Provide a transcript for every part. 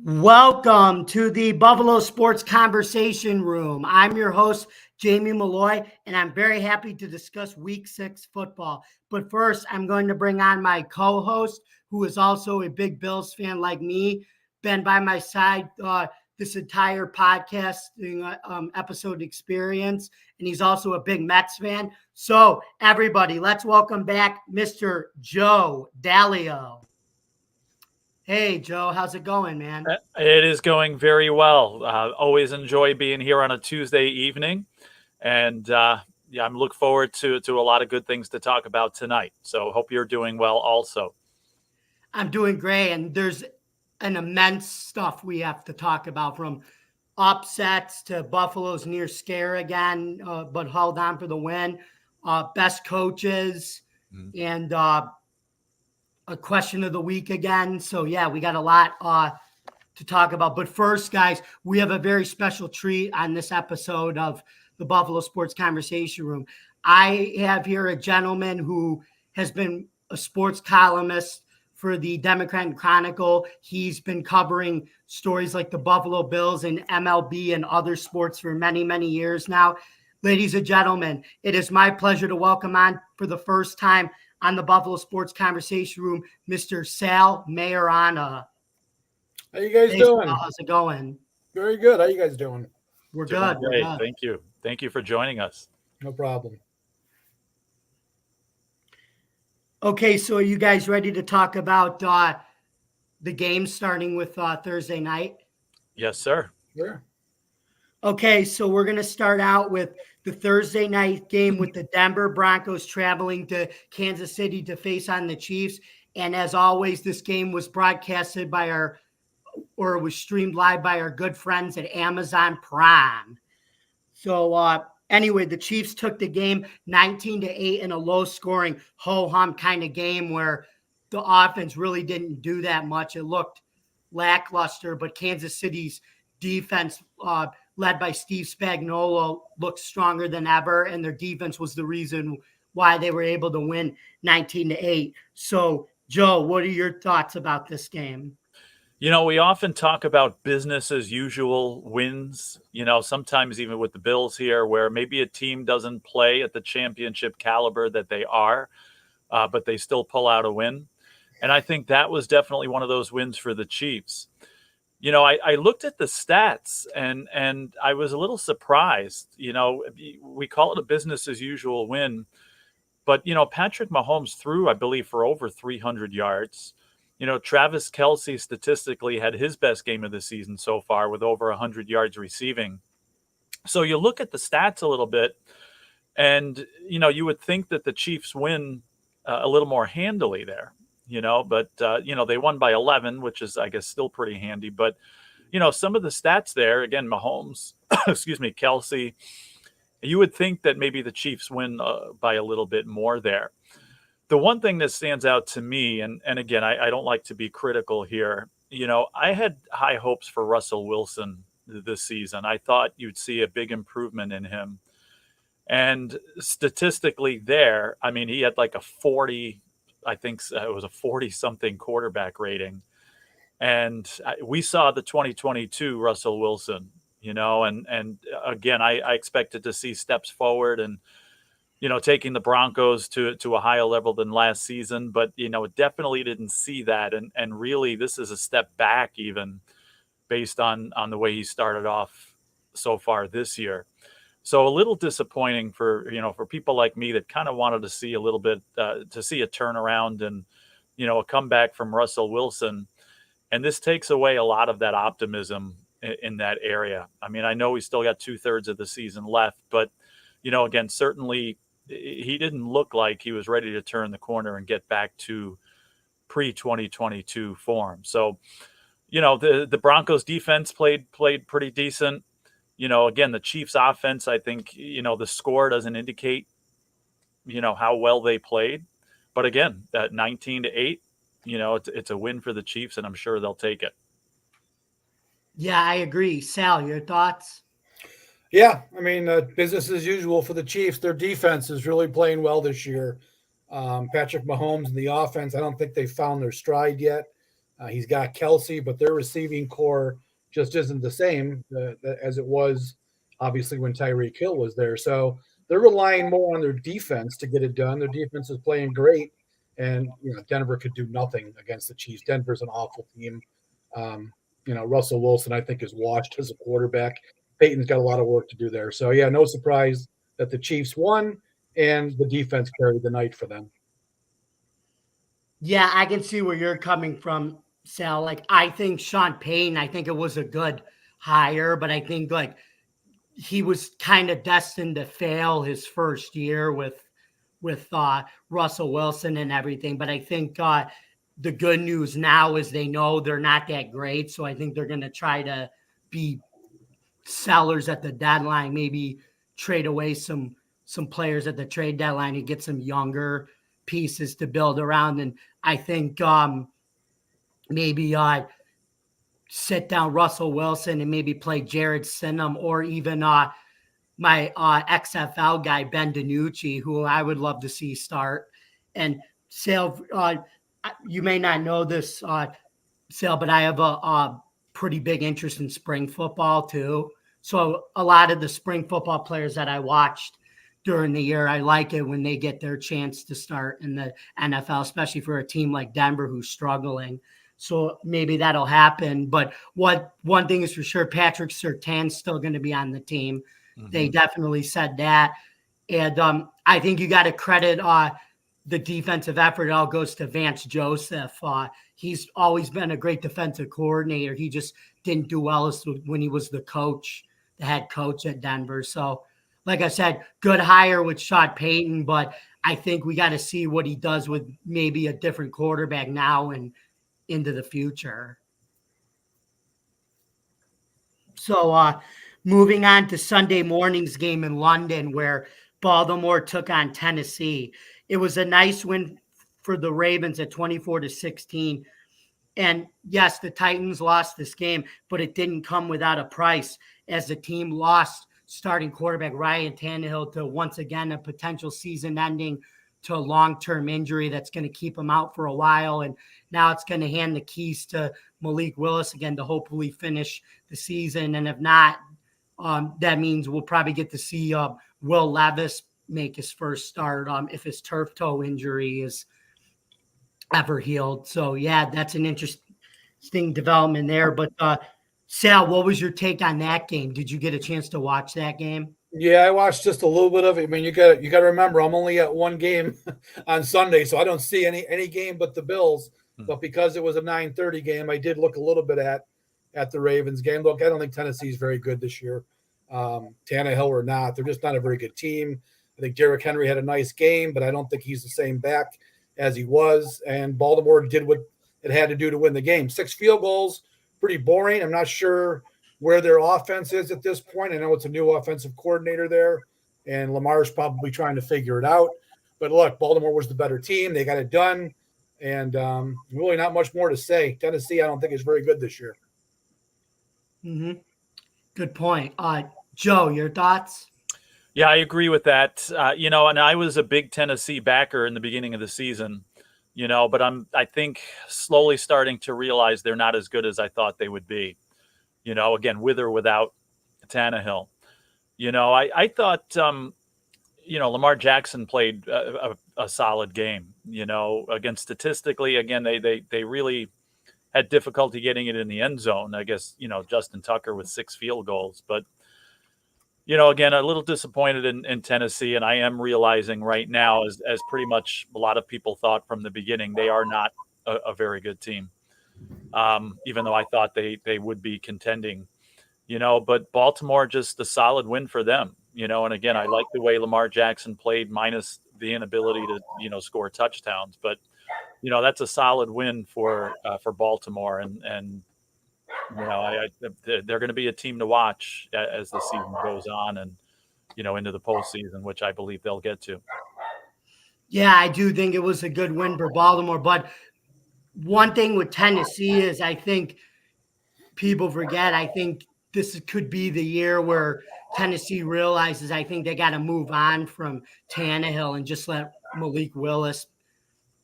Welcome to the Buffalo Sports Conversation Room. I'm your host, Jamie Malloy, and I'm very happy to discuss Week 6 football. But first, I'm going to bring on my co-host, who is also a big Bills fan like me, been by my side this entire podcasting episode experience, and he's also a big Mets fan. So, everybody, let's welcome back Mr. Joe Dallio. Hey, Joe, how's it going, man? It is going very well. Always enjoy being here on a Tuesday evening. And I'm looking forward to a lot of good things to talk about tonight. So hope you're doing well also. I'm doing great. And there's an immense stuff we have to talk about, from upsets to Buffalo's near scare again, but held on for the win, best coaches, and a question of the week again. So, yeah, we got a lot to talk about. But first, guys, we have a very special treat on this episode of the Buffalo Sports Conversation Room. I have here a gentleman who has been a sports columnist for the Democrat Chronicle. He's been covering stories like the Buffalo Bills and MLB and other sports for many, many years now. Ladies and gentlemen, it is my pleasure to welcome on for the first time on the Buffalo Sports Conversation Room, Mr. Sal Maiorana. How you guys doing? Sal, how's it going? Very good. How you guys doing? We're Doing good. great. We're good. Thank you. Thank you for joining us. No problem. Okay, so are you guys ready to talk about the game starting with Thursday night? Yes, sir. Yeah. Okay, so we're going to start out with the Thursday night game with the Denver Broncos traveling to Kansas City to face on the Chiefs. And as always, this game was broadcasted was streamed live by our good friends at Amazon Prime. So anyway, the Chiefs took the game 19-8 in a low-scoring ho-hum kind of game where the offense really didn't do that much. It looked lackluster, but Kansas City's defense, led by Steve Spagnuolo, looked stronger than ever, and their defense was the reason why they were able to win 19-8. So, Joe, what are your thoughts about this game? You know, we often talk about business as usual wins, sometimes even with the Bills here, where maybe a team doesn't play at the championship caliber that they are, but they still pull out a win. And I think that was definitely one of those wins for the Chiefs. I looked at the stats and I was a little surprised. We call it a business as usual win, but, Patrick Mahomes threw, I believe, for over 300 yards. Travis Kelce statistically had his best game of the season so far with over 100 yards receiving. So you look at the stats a little bit and, you would think that the Chiefs win a little more handily there. But they won by 11, which is, I guess, still pretty handy. But, some of the stats there, again, Mahomes, Kelce, you would think that maybe the Chiefs win by a little bit more there. The one thing that stands out to me, and again, I don't like to be critical here, I had high hopes for Russell Wilson this season. I thought you'd see a big improvement in him. And statistically there, I mean, he had like a 40, I think it was a 40-something quarterback rating. And we saw the 2022 Russell Wilson, and again, I expected to see steps forward and, taking the Broncos to a higher level than last season. But, definitely didn't see that. And really, this is a step back even based on the way he started off so far this year. So a little disappointing for people like me that kind of wanted to see a little bit, to see a turnaround and, a comeback from Russell Wilson. And this takes away a lot of that optimism in that area. I mean, I know we still got 2/3 of the season left, but, again, certainly he didn't look like he was ready to turn the corner and get back to pre-2022 form. So, the Broncos defense played pretty decent. Again, the Chiefs offense, I think, the score doesn't indicate, how well they played. But again, that 19-8, it's a win for the Chiefs, and I'm sure they'll take it. Yeah, I agree. Sal, your thoughts? Yeah, I mean, business as usual for the Chiefs. Their defense is really playing well this year. Patrick Mahomes and the offense, I don't think they found their stride yet. He's got Kelsey, but their receiving core just isn't the same as it was, obviously, when Tyreek Hill was there. So they're relying more on their defense to get it done. Their defense is playing great, and Denver could do nothing against the Chiefs. Denver's an awful team. Russell Wilson, I think, is washed as a quarterback. Peyton's got a lot of work to do there. So yeah, no surprise that the Chiefs won and the defense carried the night for them. Yeah, I can see where you're coming from, Sal. Like, I think Sean Payton, I think it was a good hire, but I think like he was kind of destined to fail his first year with Russell Wilson and everything. But I think the good news now is they know they're not that great, so I think they're going to try to be sellers at the deadline, maybe trade away some players at the trade deadline and get some younger pieces to build around. And I think maybe sit down Russell Wilson and maybe play Jared Sinham, or even my XFL guy, Ben DiNucci, who I would love to see start. And Sale, you may not know this, Sale, but I have a pretty big interest in spring football too. So a lot of the spring football players that I watched during the year, I like it when they get their chance to start in the NFL, especially for a team like Denver who's struggling. So maybe that'll happen. But one thing is for sure, Patrick Surtain's still going to be on the team. Mm-hmm. They definitely said that. And I think you got to credit the defensive effort. It all goes to Vance Joseph. He's always been a great defensive coordinator. He just didn't do well when he was the head coach at Denver. So, like I said, good hire with Sean Payton, but I think we got to see what he does with maybe a different quarterback now and into the future. So moving on to Sunday morning's game in London, where Baltimore took on Tennessee. It was a nice win for the Ravens at 24-16. And yes, the Titans lost this game, but it didn't come without a price, as the team lost starting quarterback Ryan Tannehill to, once again, a potential season ending to a long-term injury that's going to keep him out for a while. And now it's going to hand the keys to Malik Willis again to hopefully finish the season. And if not, that means we'll probably get to see Will Levis make his first start if his turf toe injury is ever healed. So, yeah, that's an interesting development there. But, Sal, what was your take on that game? Did you get a chance to watch that game? Yeah, I watched just a little bit of it. I mean, you got to remember, I'm only at one game on Sunday, so I don't see any game but the Bills. But because it was a 9:30 game, I did look a little bit at the Ravens game. Look, I don't think Tennessee's very good this year. Tannehill or not, they're just not a very good team. I think Derrick Henry had a nice game, but I don't think he's the same back as he was. And Baltimore did what it had to do to win the game. 6 field goals, pretty boring. I'm not sure where their offense is at this point. I know it's a new offensive coordinator there, and Lamar's probably trying to figure it out. But look, Baltimore was the better team. They got it done, and really not much more to say. Tennessee, I don't think is very good this year. Mm-hmm. Good point. Joe, your thoughts? Yeah, I agree with that. And I was a big Tennessee backer in the beginning of the season, but I think slowly starting to realize they're not as good as I thought they would be. Again, with or without Tannehill. I thought, Lamar Jackson played a solid game, against statistically. Again, they really had difficulty getting it in the end zone. I guess, Justin Tucker with 6 field goals. But, again, a little disappointed in Tennessee. And I am realizing right now, as pretty much a lot of people thought from the beginning, they are not a very good team. Even though I thought they would be contending, but Baltimore, just a solid win for them, and again, I like the way Lamar Jackson played, minus the inability to, score touchdowns, but, that's a solid win for Baltimore. And they're going to be a team to watch as the season goes on and, into the postseason, which I believe they'll get to. Yeah, I do think it was a good win for Baltimore, but one thing with Tennessee is I think people forget, I think this could be the year where Tennessee realizes I think they got to move on from Tannehill and just let Malik Willis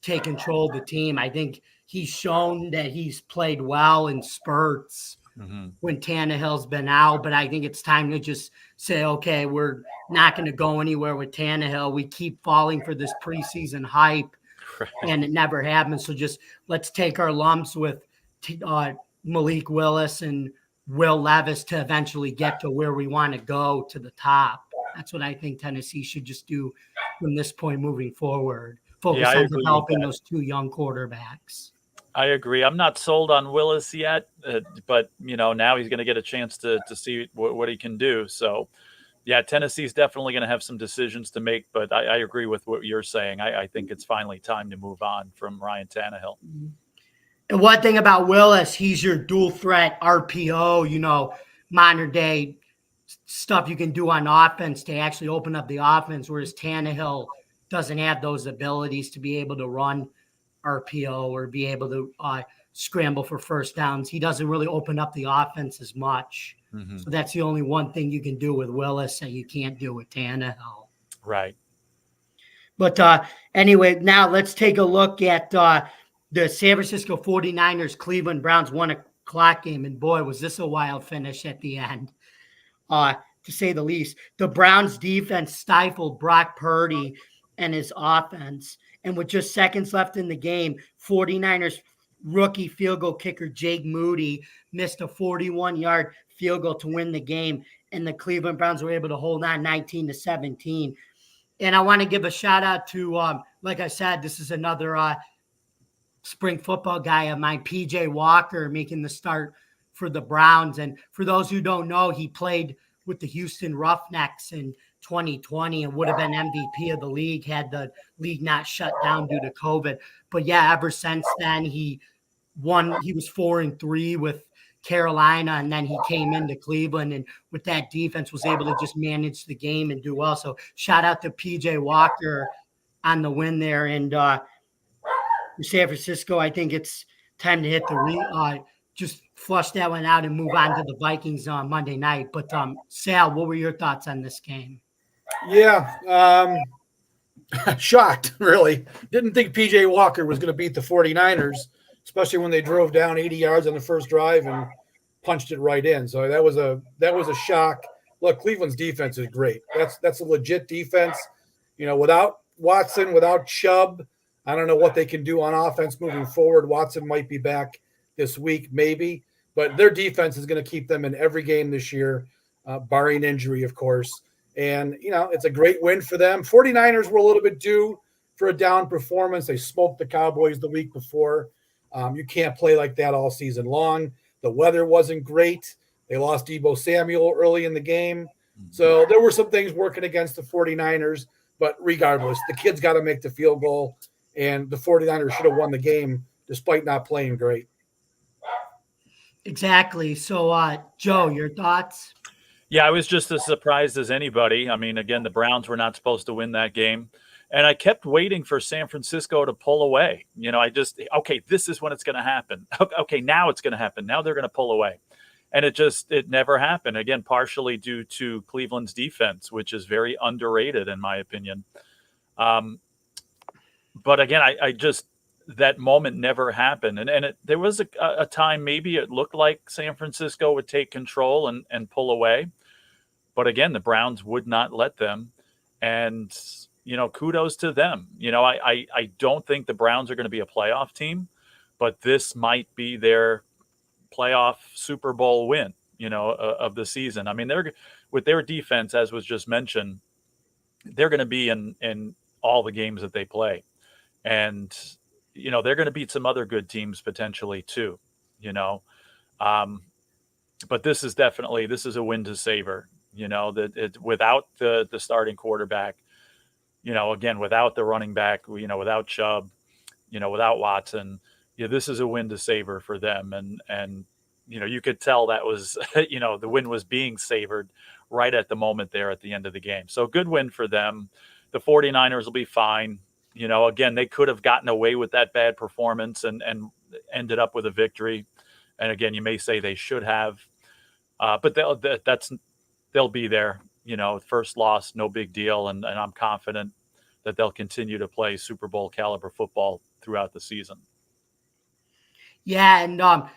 take control of the team. I think he's shown that he's played well in spurts when Tannehill's been out, but I think it's time to just say, okay, we're not going to go anywhere with Tannehill. We keep falling for this preseason hype, and it never happens. So just let's take our lumps with Malik Willis and Will Levis to eventually get to where we want to go, to the top. That's what I think Tennessee should just do from this point moving forward. Focus on developing those two young quarterbacks. I agree. I'm not sold on Willis yet, but now he's going to get a chance to see what he can do. So, yeah, Tennessee's definitely going to have some decisions to make. But I agree with what you're saying. I think it's finally time to move on from Ryan Tannehill. And one thing about Willis, he's your dual threat RPO. Modern day stuff you can do on offense to actually open up the offense, whereas Tannehill doesn't have those abilities to be able to run RPO or be able to scramble for first downs. He doesn't really open up the offense as much. So that's the only one thing you can do with Willis that you can't do with Tannehill. Right. But anyway, now let's take a look at the San Francisco 49ers, Cleveland Browns 1:00 game. And boy, was this a wild finish at the end, to say the least. The Browns defense stifled Brock Purdy and his offense. And with just seconds left in the game, 49ers rookie field goal kicker Jake Moody missed a 41-yard field goal to win the game. And the Cleveland Browns were able to hold on 19-17. And I want to give a shout out to, like I said, this is another spring football guy of mine, PJ Walker, making the start for the Browns. And for those who don't know, he played with the Houston Roughnecks in 2020 and would have been MVP of the league had the league not shut down due to COVID. But yeah, ever since then, he was 4-3 with Carolina, and then he came into Cleveland and with that defense was able to just manage the game and do well. So shout out to PJ Walker on the win there. And San Francisco, I think it's time to hit just flush that one out and move on to the Vikings on Monday night. But Sal, what were your thoughts on this game? Yeah, shocked, really. Didn't think PJ Walker was going to beat the 49ers, especially when they drove down 80 yards on the first drive and punched it right in. So that was a shock. Look, Cleveland's defense is great. That's a legit defense. Without Watson, without Chubb, I don't know what they can do on offense moving forward. Watson might be back this week, maybe, but their defense is going to keep them in every game this year, barring injury, of course. And, it's a great win for them. 49ers were a little bit due for a down performance. They smoked the Cowboys the week before. You can't play like that all season long. The weather wasn't great. They lost Deebo Samuel early in the game. So there were some things working against the 49ers. But regardless, the kids got to make the field goal. And the 49ers should have won the game despite not playing great. Exactly. So, Joe, your thoughts? Yeah, I was just as surprised as anybody. I mean, again, the Browns were not supposed to win that game. And I kept waiting for San Francisco to pull away. Okay, this is when it's going to happen. Okay, now it's going to happen. Now they're going to pull away. And it never happened. Again, partially due to Cleveland's defense, which is very underrated in my opinion. But again, I just, that moment never happened. And there was a time maybe it looked like San Francisco would take control and pull away. But again, the Browns would not let them. And, kudos to them. I don't think the Browns are going to be a playoff team, but this might be their playoff Super Bowl win, of the season. I mean, they're with their defense, as was just mentioned, they're going to be in all the games that they play. And, they're going to beat some other good teams potentially too, but this is a win to savor, without the starting quarterback, again, without the running back, without Chubb, without Watson, this is a win to savor for them. And, you could tell that was, the win was being savored right at the moment there at the end of the game. So good win for them. The 49ers will be fine. Again, they could have gotten away with that bad performance and ended up with a victory. And again, you may say they should have, but they'll be there, first loss, no big deal. And I'm confident that they'll continue to play Super Bowl caliber football throughout the season. Yeah, and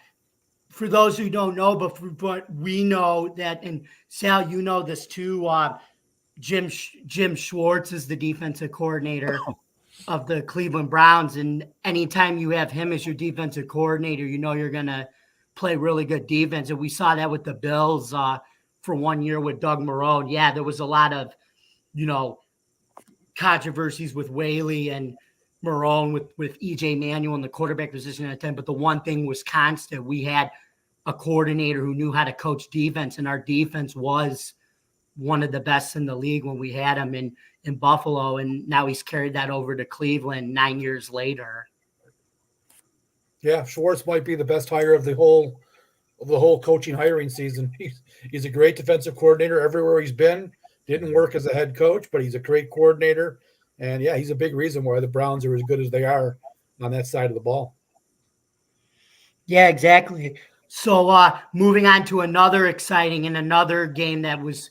for those who don't know, but we know that, and Sal, you know this too. Jim Schwartz is the defensive coordinator of the Cleveland Browns, and anytime you have him as your defensive coordinator, you know you're gonna play really good defense. And we saw that with the Bills for 1 year with Doug Marrone. Yeah, there was a lot of controversies with Whaley and Marrone with EJ Manuel in the quarterback position at the time, but the one thing was constant. We had a coordinator who knew how to coach defense, and our defense was one of the best in the league when we had him in Buffalo, and now he's carried that over to Cleveland 9 years later. Yeah, Schwartz might be the best hire of the whole coaching hiring season. He's a great defensive coordinator everywhere he's been. Didn't work as a head coach, but he's a great coordinator. And yeah, he's a big reason why the Browns are as good as they are on that side of the ball. Yeah, exactly. So moving on to another exciting and another game that was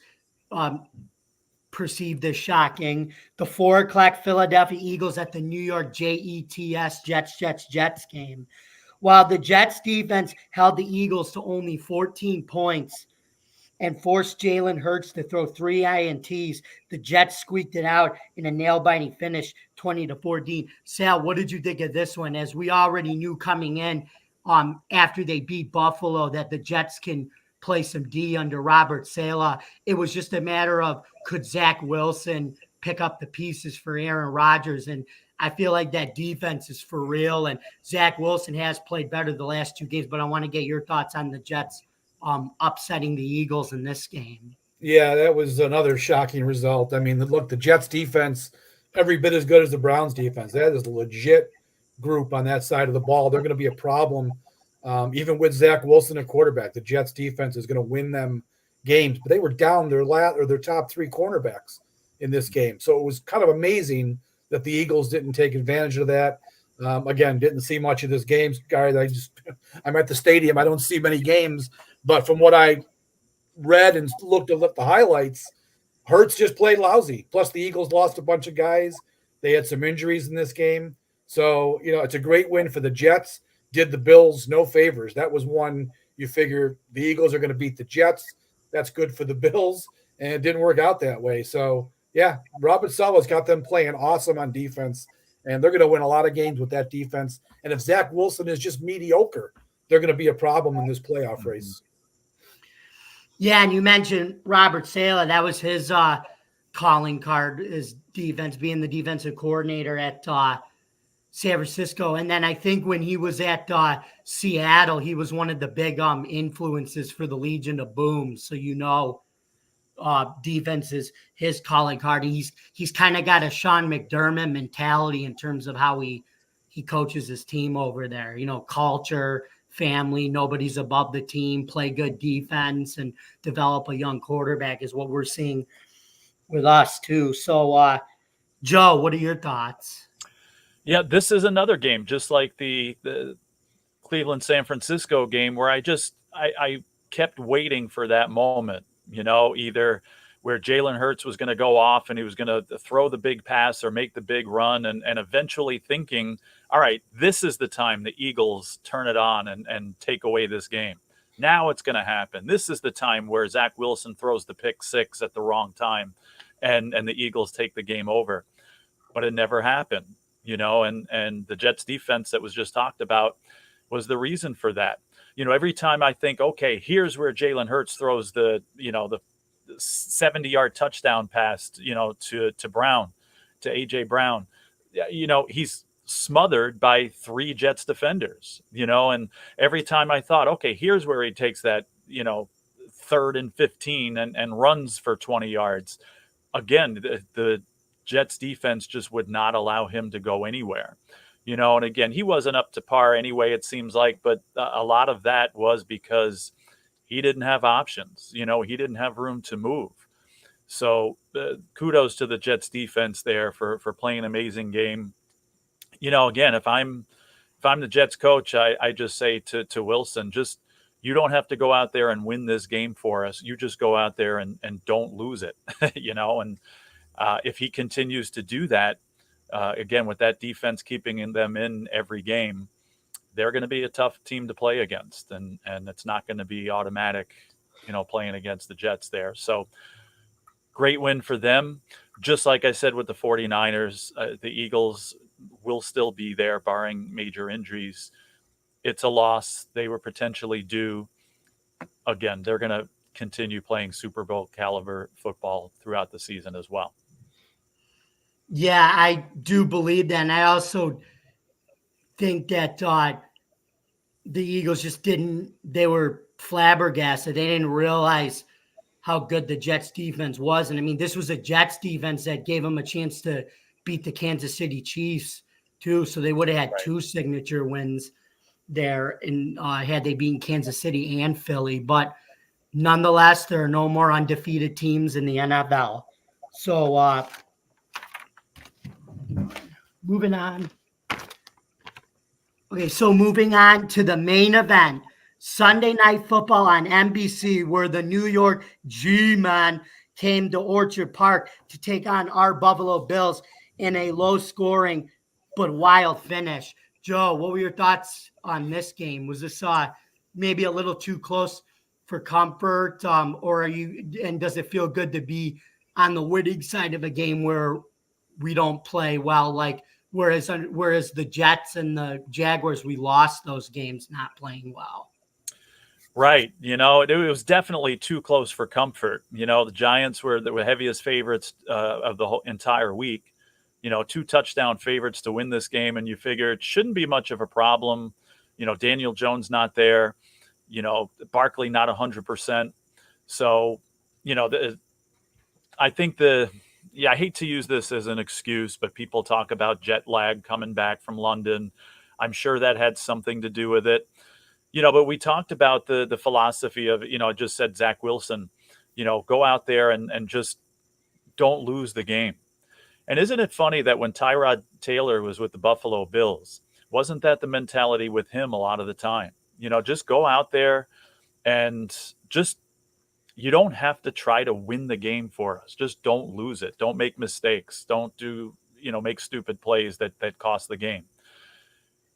perceived as shocking, the 4:00 Philadelphia Eagles at the New York Jets game. While the Jets defense held the Eagles to only 14 points and forced Jalen Hurts to throw 3 INTs, the Jets squeaked it out in a nail-biting finish, 20-14. Sal, what did you think of this one? As we already knew coming in after they beat Buffalo that the Jets can play some D under Robert Saleh. It was just a matter of could Zach Wilson pick up the pieces for Aaron Rodgers, and I feel like that defense is for real, and Zach Wilson has played better the last 2 games, but I want to get your thoughts on the Jets upsetting the Eagles in this game. Yeah, that was another shocking result. I mean, look, the Jets defense, every bit as good as the Browns defense. That is a legit group on that side of the ball. They're going to be a problem. Even with Zach Wilson at quarterback, the Jets defense is going to win them games, but they were down their top 3 cornerbacks in this game. So it was kind of amazing that the Eagles didn't take advantage of that. Again, didn't see much of this game, guys. I'm at the stadium. I don't see many games, but from what I read and looked at the highlights, Hurts just played lousy. Plus the Eagles lost a bunch of guys. They had some injuries in this game. So, it's a great win for the Jets. Did the Bills no favors. That was one you figure the Eagles are going to beat the Jets. That's good for the Bills, and it didn't work out that way. So, yeah, Robert Saleh's got them playing awesome on defense, and they're going to win a lot of games with that defense. And if Zach Wilson is just mediocre, they're going to be a problem in this playoff race. Yeah, and you mentioned Robert Saleh. That was his calling card, his defense, being the defensive coordinator at San Francisco. And then I think when he was at Seattle, he was one of the big influences for the Legion of Boom. So, defense is his calling card. He's kind of got a Sean McDermott mentality in terms of how he coaches his team over there. Culture, family, nobody's above the team, play good defense, and develop a young quarterback is what we're seeing with us too. So, Joe, what are your thoughts? Yeah, this is another game, just like the Cleveland San Francisco game, where I kept waiting for that moment, either where Jalen Hurts was going to go off and he was going to throw the big pass or make the big run, and eventually thinking, all right, this is the time the Eagles turn it on and take away this game. Now it's going to happen. This is the time where Zach Wilson throws the pick 6 at the wrong time and the Eagles take the game over. But it never happened. And the Jets defense that was just talked about was the reason for that. Every time I think, okay, here's where Jalen Hurts throws the 70-yard touchdown pass, to Brown, to AJ Brown, he's smothered by 3 Jets defenders, and every time I thought, okay, here's where he takes that, 3rd and 15 and runs for 20 yards. Again, the Jets defense just would not allow him to go anywhere, and again, he wasn't up to par anyway, it seems like, but a lot of that was because he didn't have options, he didn't have room to move. So kudos to the Jets defense there for playing an amazing game. Again, if I'm the Jets coach, I just say to Wilson, you don't have to go out there and win this game for us. You just go out there and don't lose it, and if he continues to do that, again, with that defense keeping them in every game, they're going to be a tough team to play against, and it's not going to be automatic, playing against the Jets there. So great win for them. Just like I said with the 49ers, the Eagles will still be there barring major injuries. It's a loss. They were potentially due. Again, they're going to continue playing Super Bowl caliber football throughout the season as well. Yeah, I do believe that. And I also think that the Eagles just they were flabbergasted. They didn't realize how good the Jets defense was. And I mean, this was a Jets defense that gave them a chance to beat the Kansas City Chiefs too. So they would have had two signature wins there and had they beaten Kansas City and Philly. But nonetheless, there are no more undefeated teams in the NFL. So moving on. Okay, so moving on to the main event, Sunday Night Football on NBC, where the New York G-Men came to Orchard Park to take on our Buffalo Bills in a low-scoring but wild finish. Joe, what were your thoughts on this game? Was this maybe a little too close for comfort, or does it feel good to be on the winning side of a game where we don't play well, whereas the Jets and the Jaguars, we lost those games not playing well? Right. It was definitely too close for comfort. The Giants were the heaviest favorites of the whole entire week. 2 touchdown favorites to win this game, and you figure it shouldn't be much of a problem. Daniel Jones not there. Barkley not 100%. So, I think I hate to use this as an excuse, but people talk about jet lag coming back from London. I'm sure that had something to do with it. But we talked about the philosophy of, I just said Zach Wilson, go out there and just don't lose the game. And isn't it funny that when Tyrod Taylor was with the Buffalo Bills, wasn't that the mentality with him a lot of the time? Just go out there and you don't have to try to win the game for us. Just don't lose it. Don't make mistakes. Don't make stupid plays that cost the game.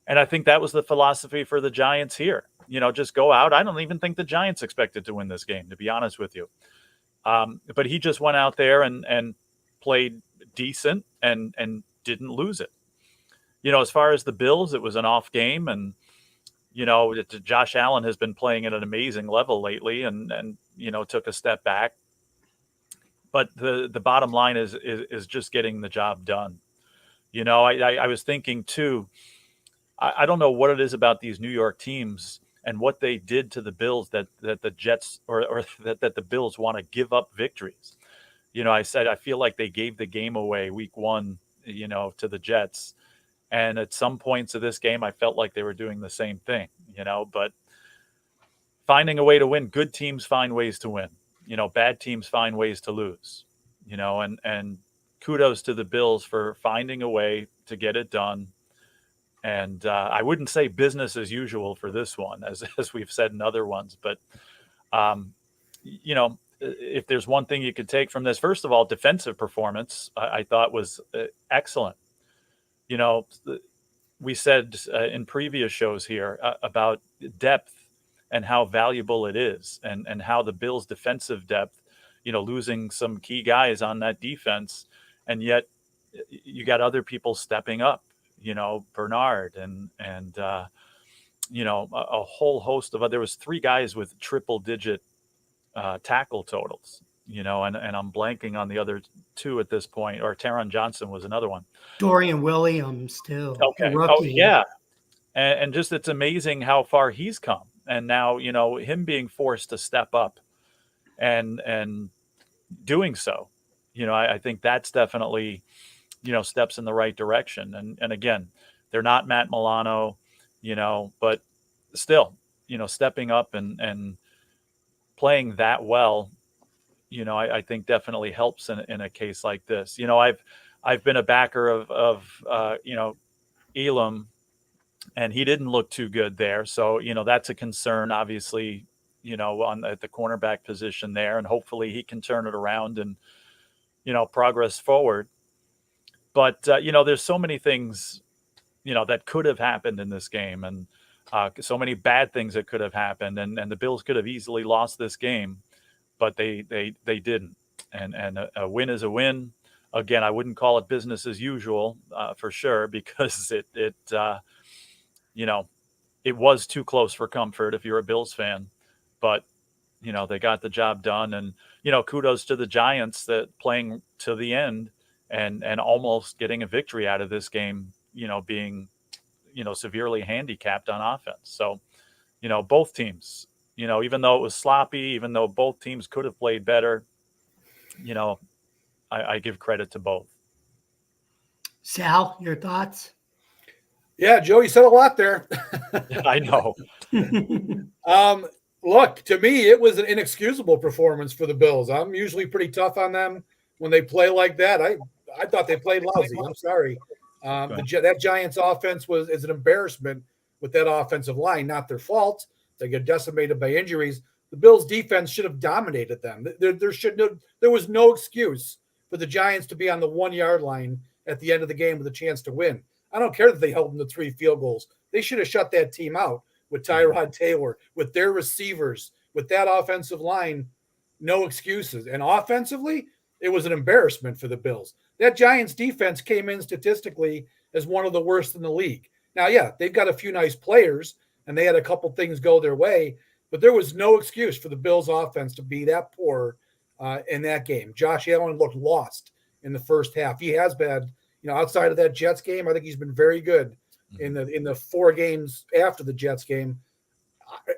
And I think that was the philosophy for the Giants here. Just go out. I don't even think the Giants expected to win this game, to be honest with you. But he just went out there and played decent and didn't lose it. As far as the Bills, it was an off game. And, Josh Allen has been playing at an amazing level lately and took a step back. But the bottom line is just getting the job done. I was thinking too, I don't know what it is about these New York teams and what they did to the Bills that the Jets or that the Bills want to give up victories. I said, I feel like they gave the game away week 1, to the Jets. And at some points of this game, I felt like they were doing the same thing, but finding a way to win. Good teams find ways to win. Bad teams find ways to lose, and kudos to the Bills for finding a way to get it done. And I wouldn't say business as usual for this one, as we've said in other ones. But, if there's one thing you could take from this, first of all, defensive performance, I thought was excellent. We said in previous shows here about depth and how valuable it is and how the Bills' defensive depth, losing some key guys on that defense. And yet you got other people stepping up. Bernard and a whole host of there was 3 guys with triple digit tackle totals, and I'm blanking on the other 2 at this point, or Taron Johnson was another one. Dorian Williams too. Okay. Oh yeah. And just, it's amazing how far he's come. And now, him being forced to step up and doing so, I think that's definitely, steps in the right direction. And again, they're not Matt Milano, but still, stepping up and playing that well, I think definitely helps in a case like this. I've been a backer of Elam, and he didn't look too good there. So, that's a concern, obviously, at the cornerback position there, and hopefully he can turn it around and, progress forward. But, there's so many things, that could have happened in this game. And, So many bad things that could have happened, and the Bills could have easily lost this game, but they didn't. And a win is a win. Again, I wouldn't call it business as usual for sure, because it was too close for comfort if you're a Bills fan, but they got the job done. And kudos to the Giants that playing to the end and almost getting a victory out of this game, being severely handicapped on offense. So both teams, even though it was sloppy, even though both teams could have played better, I give credit to both. Sal, your thoughts? Yeah, Joe, you said a lot there. I know. Look, to me, it was an inexcusable performance for the Bills. I'm usually pretty tough on them when they play like that. I thought they played lousy. I'm sorry. That Giants offense is an embarrassment with that offensive line. Not their fault. They get decimated by injuries. The Bills' defense should have dominated them. There was no excuse for the Giants to be on the 1 yard line at the end of the game with a chance to win. I don't care that they held them to 3 field goals. They should have shut that team out with Tyrod Taylor, with their receivers, with that offensive line. No excuses. And offensively, it was an embarrassment for the Bills. That Giants defense came in statistically as one of the worst in the league. Now, yeah, they've got a few nice players, and they had a couple things go their way, but there was no excuse for the Bills offense to be that poor in that game. Josh Allen looked lost in the first half. He has been, outside of that Jets game, I think he's been very good in the 4 games after the Jets game.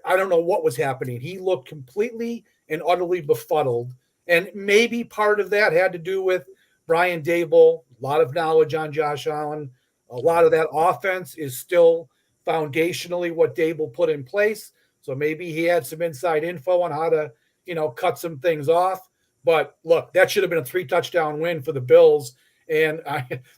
I don't know what was happening. He looked completely and utterly befuddled. And maybe part of that had to do with Brian Daboll, a lot of knowledge on Josh Allen. A lot of that offense is still foundationally what Daboll put in place. So maybe he had some inside info on how to, cut some things off. But look, that should have been a 3-touchdown win for the Bills. And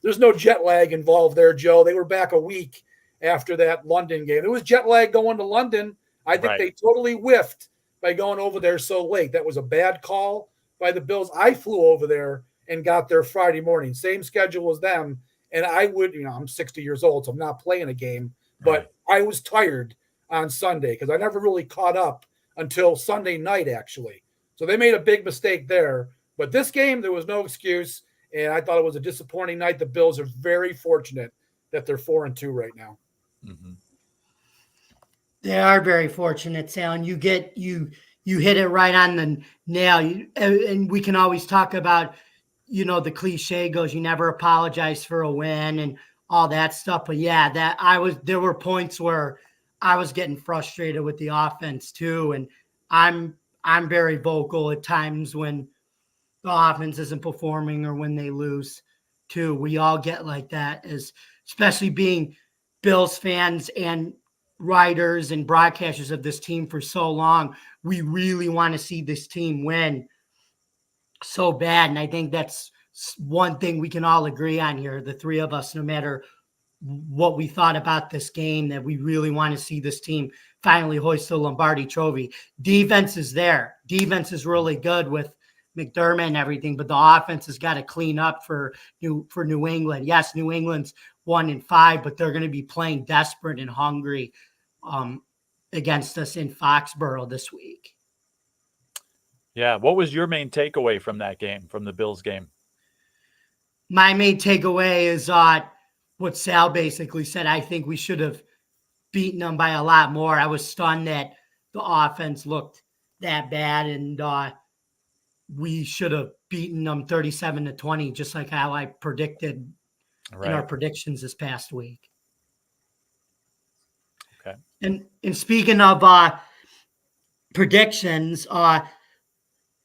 there's no jet lag involved there, Joe. They were back a week after that London game. It was jet lag going to London. I think They totally whiffed by going over there so late. That was a bad call by the Bills. I flew over there and got there Friday morning. Same schedule as them. And I would, I'm 60 years old, so I'm not playing a game. But I was tired on Sunday because I never really caught up until Sunday night, actually. So they made a big mistake there. But this game, there was no excuse. And I thought it was a disappointing night. The Bills are very fortunate that they're 4-2 right now. Mm-hmm. They are very fortunate, Sal. And you hit it right on the nail. And we can always talk about, the cliche goes, you never apologize for a win and all that stuff. But yeah, there were points where I was getting frustrated with the offense too. And I'm very vocal at times when the offense isn't performing or when they lose too. We all get like that, especially being Bills fans and writers and broadcasters of this team for so long. We really want to see this team win so bad. And I think that's one thing we can all agree on here, the three of us, no matter what we thought about this game, that we really want to see this team finally hoist the Lombardi Trophy. Defense is there. Defense is really good with McDermott and everything, but the offense has got to clean up for New England. Yes, New England's 1-5, but they're going to be playing desperate and hungry against us in Foxborough this week. Yeah. What was your main takeaway from that game, from the Bills game? My main takeaway is what Sal basically said. I think we should have beaten them by a lot more. I was stunned that the offense looked that bad, and we should have beaten them 37-20, just like how I predicted in our predictions this past week. Okay. And speaking of predictions,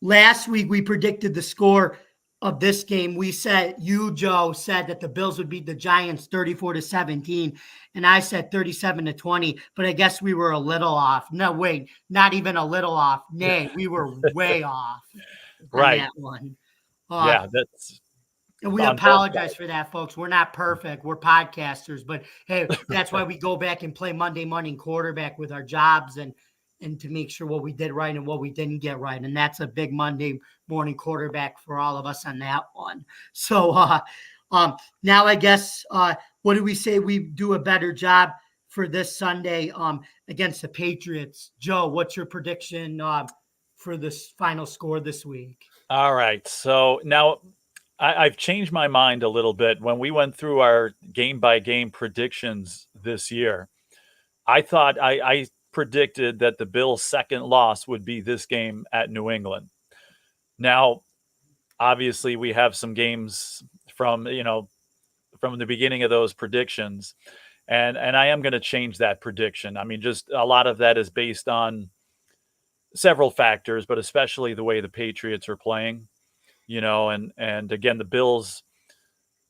last week we predicted the score of this game. We said, Joe said that the Bills would beat the Giants 34-17, and I said 37-20, but I guess we were a little off. No, wait, not even a little off. Nay, we were way off. Right. That one. Yeah, that's. And we apologize for that, folks. We're not perfect. We're podcasters, but hey, that's why we go back and play Monday morning quarterback with our jobs and to make sure what we did right and what we didn't get right. And that's a big Monday morning quarterback for all of us on that one. So now I guess what do we say? We do a better job for this Sunday against the Patriots. Joe, what's your prediction for this final score this week? All right. So now I've changed my mind a little bit. When we went through our game by game predictions this year, I thought I predicted that the Bills' second loss would be this game at New England. Now, obviously, we have some games from the beginning of those predictions, and I am going to change that prediction. I mean, just a lot of that is based on several factors, but especially the way the Patriots are playing. And again, the Bills,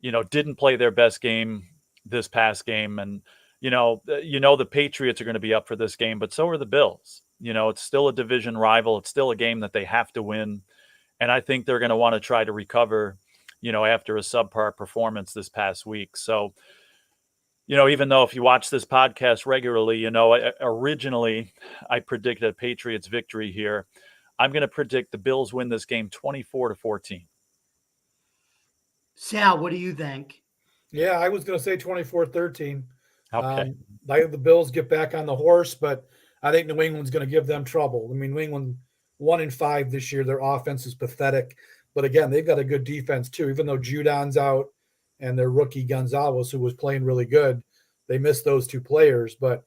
didn't play their best game this past game, and the Patriots are going to be up for this game, but so are the Bills. It's still a division rival. It's still a game that they have to win, and I think they're going to want to try to recover, after a subpar performance this past week. So, even though if you watch this podcast regularly, originally I predicted a Patriots victory here. I'm going to predict the Bills win this game 24-14. Sal, what do you think? Yeah, I was going to say 24-13. Okay. The Bills get back on the horse, but I think New England's going to give them trouble. I mean, New England 1-5 this year. Their offense is pathetic. But again, they've got a good defense too. Even though Judon's out and their rookie Gonzalez, who was playing really good, they missed those two players. But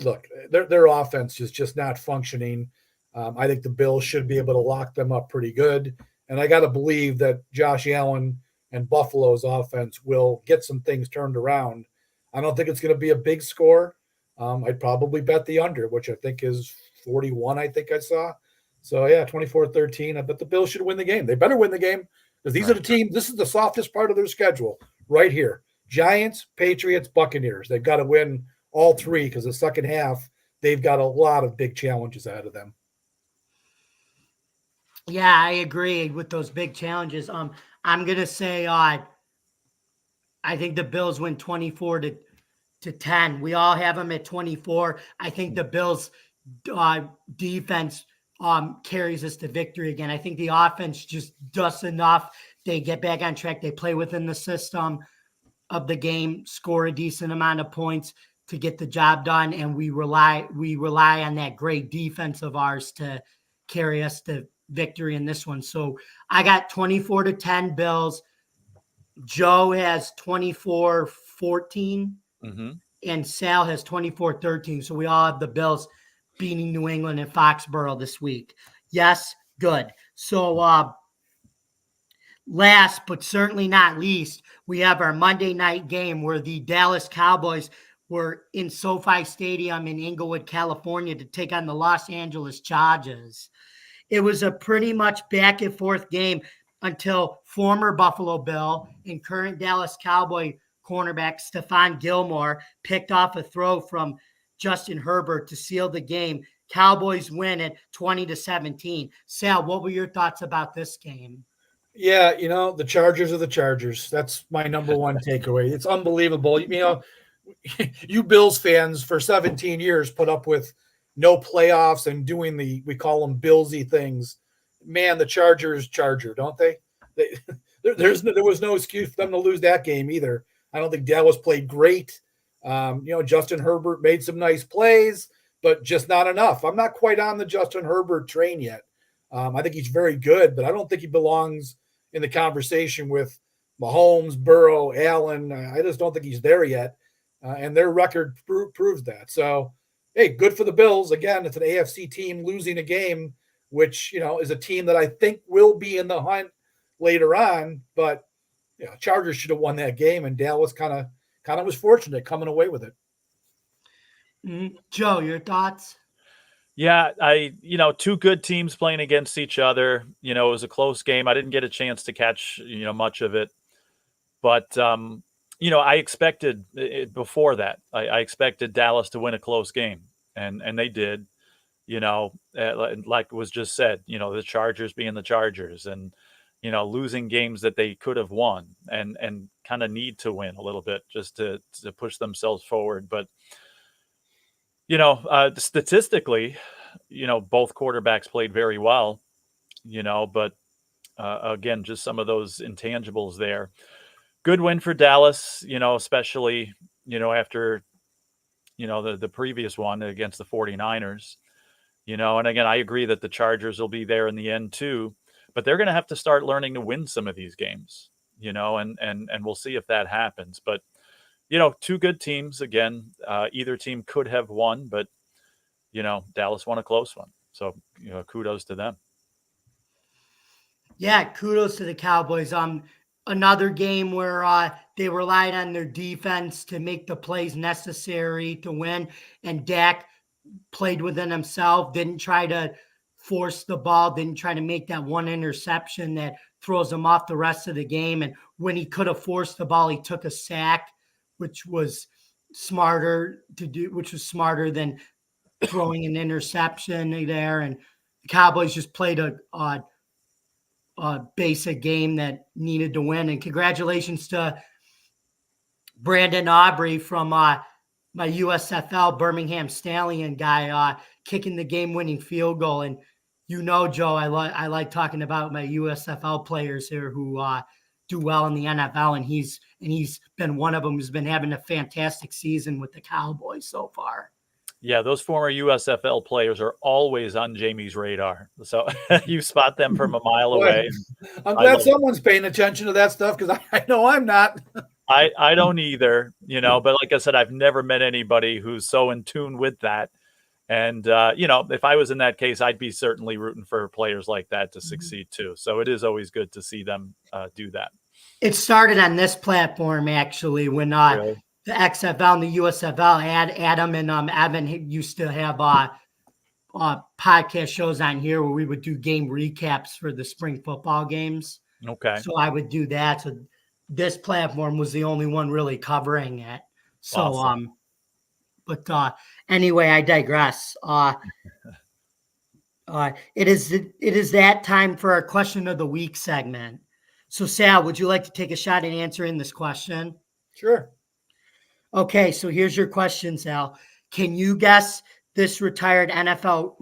look, their offense is just not functioning. I think the Bills should be able to lock them up pretty good. And I got to believe that Josh Allen and Buffalo's offense will get some things turned around. I don't think it's going to be a big score. I'd probably bet the under, which I think is 41, I think I saw. So, yeah, 24-13. I bet the Bills should win the game. They better win the game because these are the teams. This is the softest part of their schedule right here. Giants, Patriots, Buccaneers. They've got to win all three because the second half, they've got a lot of big challenges ahead of them. Yeah, I agree with those big challenges. I'm going to say I think the Bills win 24-10. We all have them at 24. I think the Bills defense carries us to victory again. I think the offense just does enough. They get back on track. They play within the system of the game, score a decent amount of points to get the job done, and we rely on that great defense of ours to carry us to victory in this one. So I got 24-10 Bills. Joe has 24-14 and Sal has 24-13. So we all have the Bills beating New England and Foxborough this week. Yes, good. So last but certainly not least, we have our Monday night game where the Dallas Cowboys were in SoFi Stadium in Inglewood, California to take on the Los Angeles Chargers. It was a pretty much back and forth game until former Buffalo Bill and current Dallas Cowboy cornerback Stephon Gilmore picked off a throw from Justin Herbert to seal the game. Cowboys win at 20-17. Sal, what were your thoughts about this game? Yeah, the Chargers are the Chargers. That's my number one takeaway. It's unbelievable. You Bills fans for 17 years put up with no playoffs and doing we call them Billsy things. Man, the Chargers Charger, don't they? There was no excuse for them to lose that game either. I don't think Dallas played great. Justin Herbert made some nice plays, but just not enough. I'm not quite on the Justin Herbert train yet. I think he's very good, but I don't think he belongs in the conversation with Mahomes, Burrow, Allen. I just don't think he's there yet. And their record proves that. So, hey, good for the Bills. Again, it's an AFC team losing a game, which, is a team that I think will be in the hunt later on. But, Chargers should have won that game, and Dallas kind of was fortunate coming away with it. Joe, your thoughts? Yeah, two good teams playing against each other. It was a close game. I didn't get a chance to catch, much of it. But, I expected it before that. I expected Dallas to win a close game, and they did. Like was just said, the Chargers being the Chargers and, losing games that they could have won and kind of need to win a little bit just to push themselves forward. But, statistically, both quarterbacks played very well, but again, just some of those intangibles there. Good win for Dallas, especially, after the previous one against the 49ers, and again, I agree that the Chargers will be there in the end too, but they're going to have to start learning to win some of these games, and we'll see if that happens. But, two good teams again, either team could have won, but, Dallas won a close one. So, kudos to them. Yeah, kudos to the Cowboys. Another game where they relied on their defense to make the plays necessary to win, and Dak played within himself, didn't try to force the ball, didn't try to make that one interception that throws him off the rest of the game. And when he could have forced the ball, he took a sack, which was smarter than throwing an interception there. And the Cowboys just played a basic game that needed to win. And congratulations to Brandon Aubrey from my USFL Birmingham Stallion guy, kicking the game-winning field goal. And Joe, I like talking about my USFL players here who do well in the NFL, and he's been one of them who's been having a fantastic season with the Cowboys so far. Yeah, those former USFL players are always on Jamie's radar. So you spot them from a mile away. I'm glad someone's paying attention to that stuff, because I know I'm not. I don't either, but like I said, I've never met anybody who's so in tune with that. And, if I was in that case, I'd be certainly rooting for players like that to succeed too. So it is always good to see them do that. It started on this platform, actually, when Really? the XFL and the USFL, Adam and Evan used to have podcast shows on here where we would do game recaps for the spring football games. Okay. So I would do that. So this platform was the only one really covering it. So, Awesome. but anyway, I digress. It is that time for our question of the week segment. So Sal, would you like to take a shot at answering this question? Sure. Okay, so here's your question, Sal. Can you guess who this retired NFL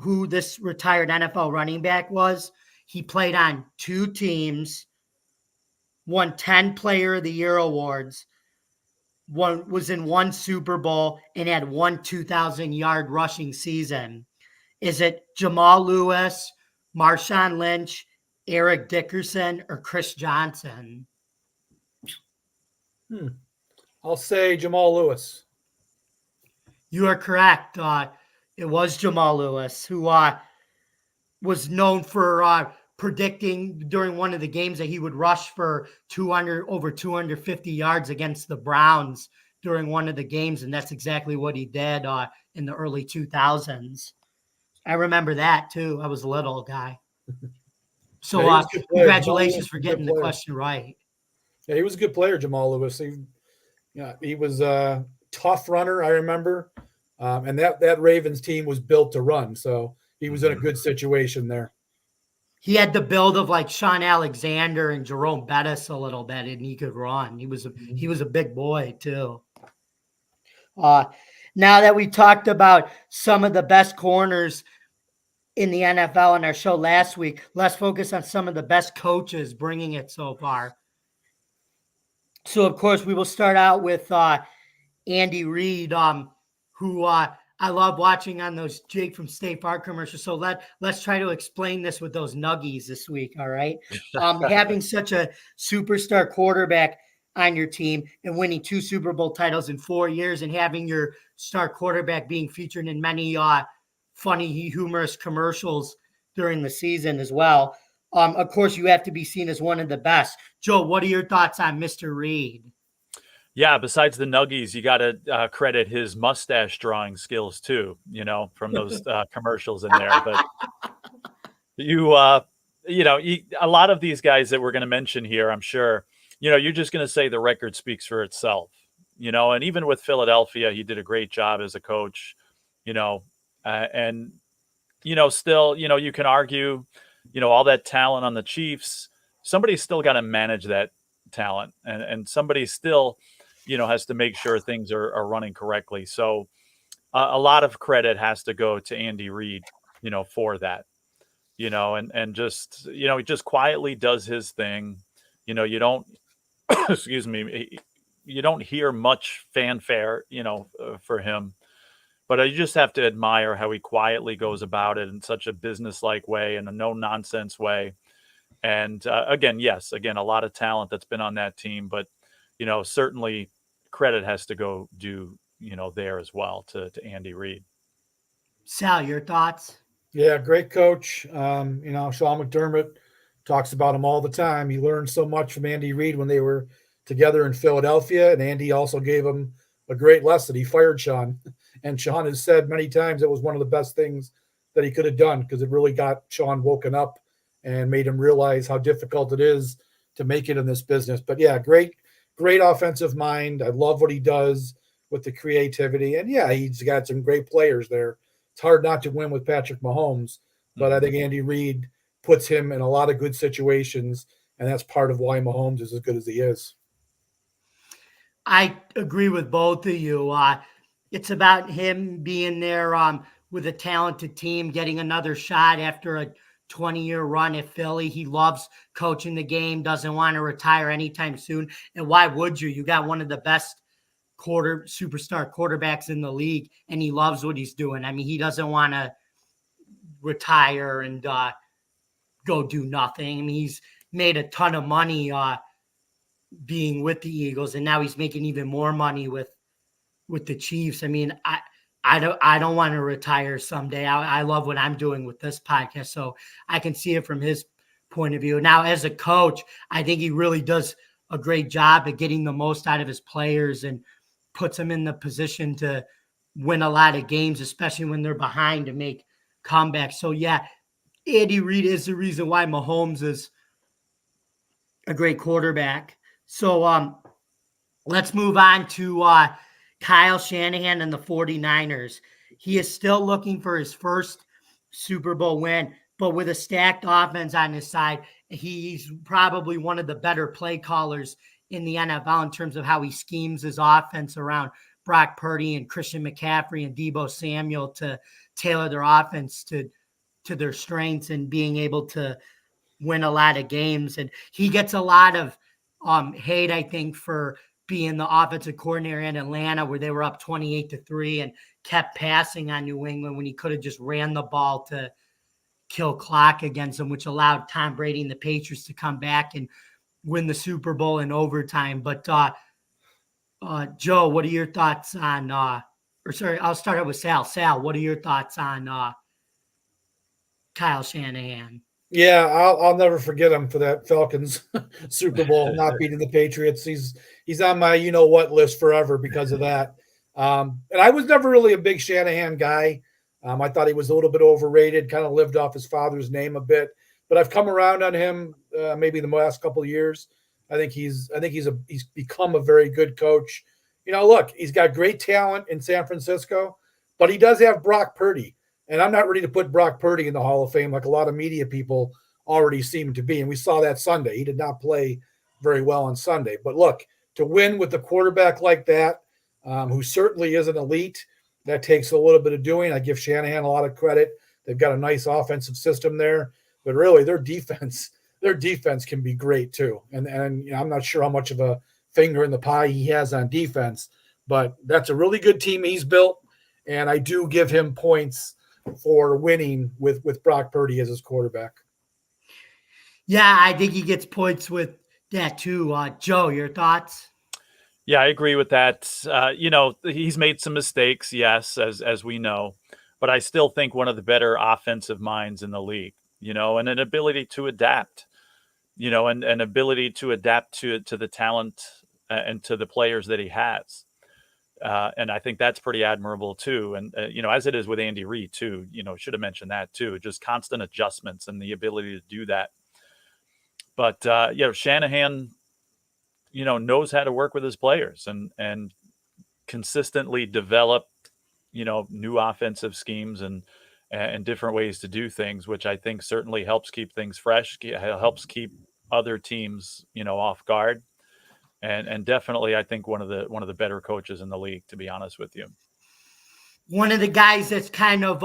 running back was? He played on 2 teams, won 10 Player of the Year awards, was in 1 Super Bowl, and had 1 2,000-yard rushing season. Is it Jamal Lewis, Marshawn Lynch, Eric Dickerson, or Chris Johnson? I'll say Jamal Lewis. You are correct. It was Jamal Lewis, who was known for predicting during one of the games that he would rush for over 250 yards against the Browns during one of the games, and that's exactly what he did in the early 2000s. I remember that too. I was a little guy. So Yeah, he was a good player. congratulations for getting the player. question right. Yeah, he was a good player, Jamal Lewis. He was a tough runner, I remember. And that Ravens team was built to run. So he was in a good situation there. He had the build of like Sean Alexander and Jerome Bettis a little bit, and he could run. He was a big boy too. Now that we talked about some of the best corners in the NFL in our show last week, let's focus on some of the best coaches bringing it so far. So, of course, we will start out with Andy Reid, who I love watching on those Jake from State Farm commercials. So let's try to explain this with those nuggies this week, all right? Having such a superstar quarterback on your team and winning 2 Super Bowl titles in 4 years, and having your star quarterback being featured in many funny, humorous commercials during the season as well. Of course, you have to be seen as one of the best. Joe, what are your thoughts on Mr. Reid? Yeah, besides the nuggies, you got to credit his mustache drawing skills too, from those commercials in there. But a lot of these guys that we're going to mention here, I'm sure, you're just going to say the record speaks for itself, and even with Philadelphia, he did a great job as a coach, and, still, you can argue, all that talent on the Chiefs, somebody's still got to manage that talent, and somebody still, has to make sure things are running correctly. So a lot of credit has to go to Andy Reid, for that, and just, he just quietly does his thing. You don't, excuse me, you don't hear much fanfare, for him. but I just have to admire how he quietly goes about it in such a business-like way and a no-nonsense way. And again, yes, again, a lot of talent that's been on that team, but certainly credit has to go due, there as well to Andy Reid. Sal, your thoughts? Yeah, great coach. Sean McDermott talks about him all the time. He learned so much from Andy Reid when they were together in Philadelphia, and Andy also gave him a great lesson. He fired Sean, and Sean has said many times it was one of the best things that he could have done because it really got Sean woken up and made him realize how difficult it is to make it in this business. But yeah, great offensive mind. I love what he does with the creativity. And yeah, he's got some great players there. It's hard not to win with Patrick Mahomes, but I think Andy Reid puts him in a lot of good situations, and that's part of why Mahomes is as good as he is. I agree with both of you. It's about him being there with a talented team, getting another shot after a 20-year run at Philly. He loves coaching the game, doesn't want to retire anytime soon. And why would you? You got one of the best superstar quarterbacks in the league, and he loves what he's doing. I mean, he doesn't want to retire and go do nothing. I mean, he's made a ton of money being with the Eagles, and now he's making even more money with the Chiefs. I mean, I don't want to retire someday. I love what I'm doing with this podcast, so I can see it from his point of view. Now, as a coach, I think he really does a great job at getting the most out of his players and puts them in the position to win a lot of games, especially when they're behind, to make comebacks. So yeah, Andy Reid is the reason why Mahomes is a great quarterback. So let's move on to Kyle Shanahan and the 49ers. He is still looking for his first Super Bowl win, but with a stacked offense on his side, he's probably one of the better play callers in the NFL in terms of how he schemes his offense around Brock Purdy and Christian McCaffrey and Deebo Samuel to tailor their offense to their strengths and being able to win a lot of games. And he gets a lot of hate, I think, for being the offensive coordinator in Atlanta, where they were up 28-3 and kept passing on New England when he could have just ran the ball to kill clock against them, which allowed Tom Brady and the Patriots to come back and win the Super Bowl in overtime. But Joe, what are your thoughts on I'll start out with Sal. Sal, what are your thoughts on Kyle Shanahan? Yeah, I'll never forget him for that Falcons Super Bowl, not beating the Patriots. He's on my what list forever because of that. And I was never really a big Shanahan guy. I thought he was a little bit overrated, kind of lived off his father's name a bit. But I've come around on him maybe the last couple of years. I think he's become a very good coach. Look, he's got great talent in San Francisco, but he does have Brock Purdy. And I'm not ready to put Brock Purdy in the Hall of Fame like a lot of media people already seem to be. And we saw that Sunday. He did not play very well on Sunday. But look, to win with a quarterback like that, who certainly is an elite, that takes a little bit of doing. I give Shanahan a lot of credit. They've got a nice offensive system there. But really, their defense can be great too. And I'm not sure how much of a finger in the pie he has on defense, but that's a really good team he's built. And I do give him points for winning with Brock Purdy as his quarterback. Yeah, I think he gets points with that too. Joe, your thoughts? Yeah, I agree with that. He's made some mistakes, yes, as we know, but I still think one of the better offensive minds in the league, and an ability to adapt, and an ability to adapt to the talent and to the players that he has. And I think that's pretty admirable too. And, as it is with Andy Reid too, should have mentioned that too, just constant adjustments and the ability to do that. But, Shanahan, knows how to work with his players and consistently develop, new offensive schemes and different ways to do things, which I think certainly helps keep things fresh, helps keep other teams, off guard. And definitely, I think one of the better coaches in the league, to be honest with you. One of the guys that's kind of